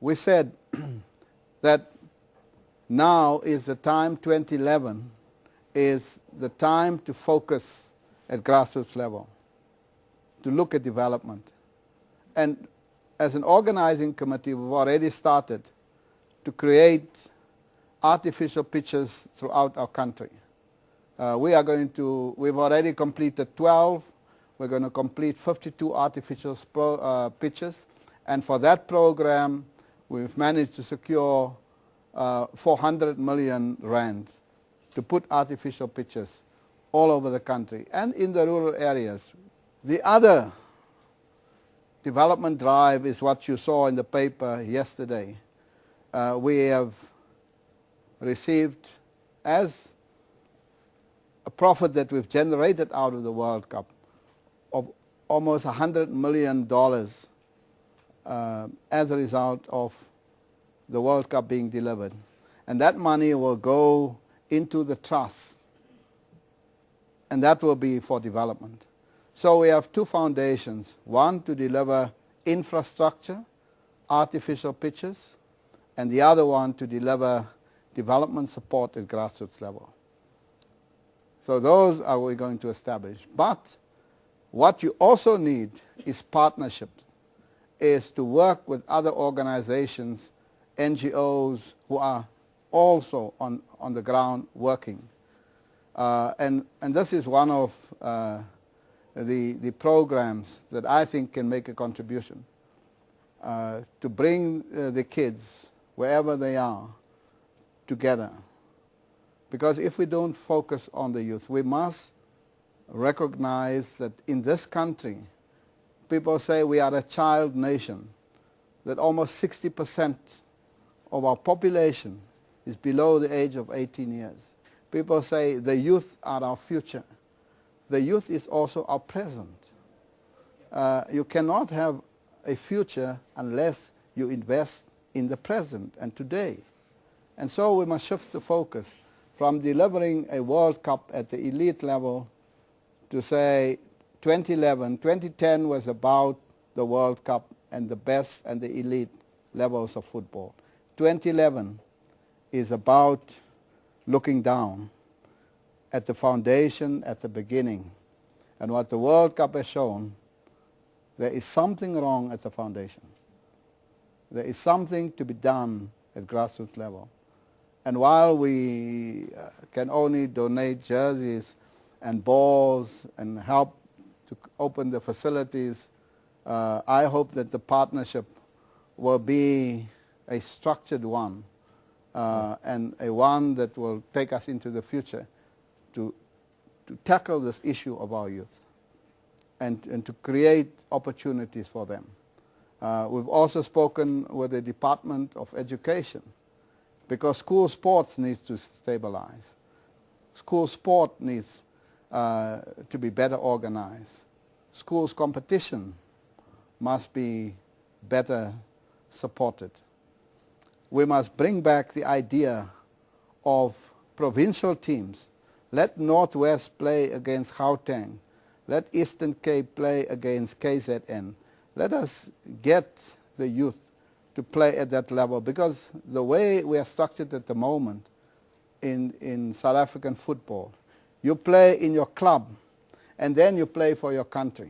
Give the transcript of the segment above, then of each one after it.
we said that now is the time, 2011, is the time to focus at grassroots level, to look at development. And as an organizing committee, we've already started to create artificial pitches throughout our country. We've already completed 12. We're going to complete 52 artificial pitches. And for that program, we've managed to secure 400 million rand to put artificial pitches all over the country and in the rural areas. The other development drive is what you saw in the paper yesterday. We have received, as a profit that we've generated out of the World Cup, of almost $100 million as a result of the World Cup being delivered. And that money will go into the trust, and that will be for development. So we have two foundations, one to deliver infrastructure, artificial pitches, and the other one to deliver development support at grassroots level. So those are we going to establish. But what you also need is partnership, is to work with other organizations, NGOs who are also on the ground working. And this is one of the programs that I think can make a contribution to bring the kids, wherever they are, together. Because if we don't focus on the youth, we must recognize that in this country, people say we are a child nation, that almost 60% of our population is below the age of 18 years. People say the youth are our future. The youth is also our present. You cannot have a future unless you invest in the present and today. And so we must shift the focus from delivering a World Cup at the elite level to say 2011, 2010 was about the World Cup and the best and the elite levels of football. 2011 is about looking down at the foundation at the beginning. And what the World Cup has shown, there is something wrong at the foundation. There is something to be done at grassroots level. And while we can only donate jerseys and balls and help to open the facilities, I hope that the partnership will be a structured one and a one that will take us into the future to tackle this issue of our youth and to create opportunities for them. We've also spoken with the Department of Education, because school sports needs to stabilize. School sport needs to be better organized. Schools competition must be better supported. We must bring back the idea of provincial teams. Let Northwest play against Gauteng. Let Eastern Cape play against KZN. Let us get the youth to play at that level, because the way we are structured at the moment in South African football, you play in your club and then you play for your country.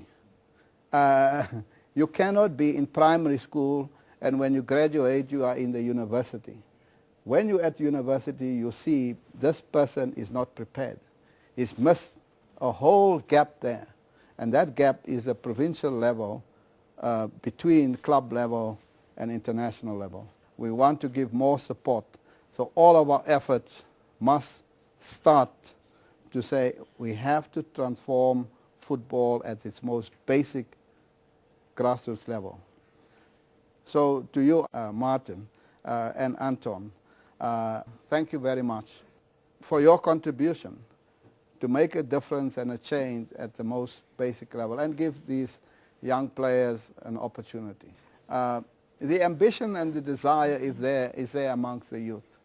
You cannot be in primary school and when you graduate you are in the university. When you're at university, you see this person is not prepared. He's missed a whole gap there, and that gap is a provincial level between club level and international level. We want to give more support. So all of our efforts must start to say we have to transform football at its most basic grassroots level. So to you, Martin and Anton, thank you very much for your contribution to make a difference and a change at the most basic level and give these young players an opportunity. The ambition and the desire is there amongst the youth.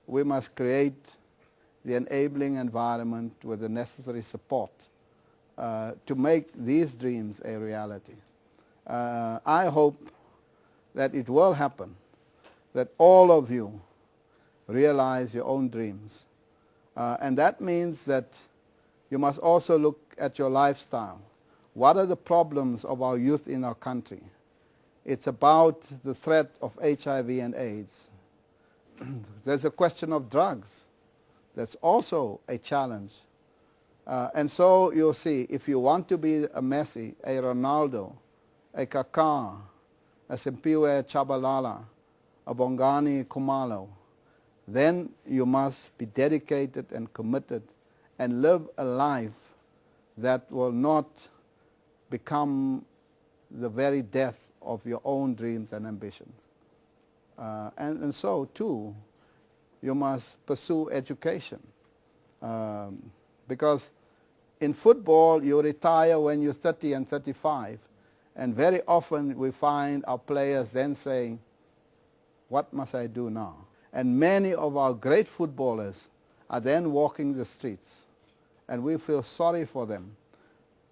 We must create the enabling environment with the necessary support to make these dreams a reality. I hope that it will happen that all of you realize your own dreams. And that means that you must also look at your lifestyle. What are the problems of our youth in our country? It's about the threat of HIV and AIDS. There's a question of drugs. That's also a challenge. And so you'll see, if you want to be a Messi, a Ronaldo, a Kaká, a Simpiwe Chabalala, a Bongani Khumalo, then you must be dedicated and committed and live a life that will not become the very death of your own dreams and ambitions. And so, too, you must pursue education. Because in football, you retire when you're 30 and 35. And very often we find our players then saying, what must I do now? And many of our great footballers are then walking the streets. And we feel sorry for them.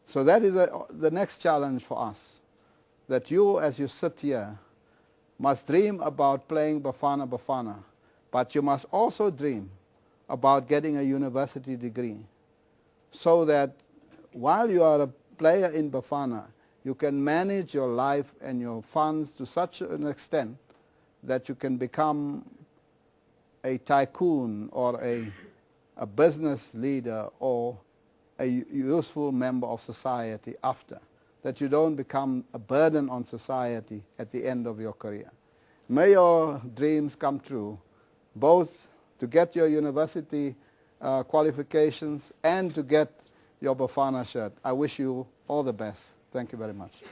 So that is the next challenge for us. That you, as you sit here, must dream about playing Bafana Bafana. But you must also dream about getting a university degree. So that while you are a player in Bafana, you can manage your life and your funds to such an extent that you can become a tycoon or a business leader or a useful member of society after, that you don't become a burden on society at the end of your career. May your dreams come true, both to get your university qualifications and to get your Bafana shirt. I wish you all the best. Thank you very much.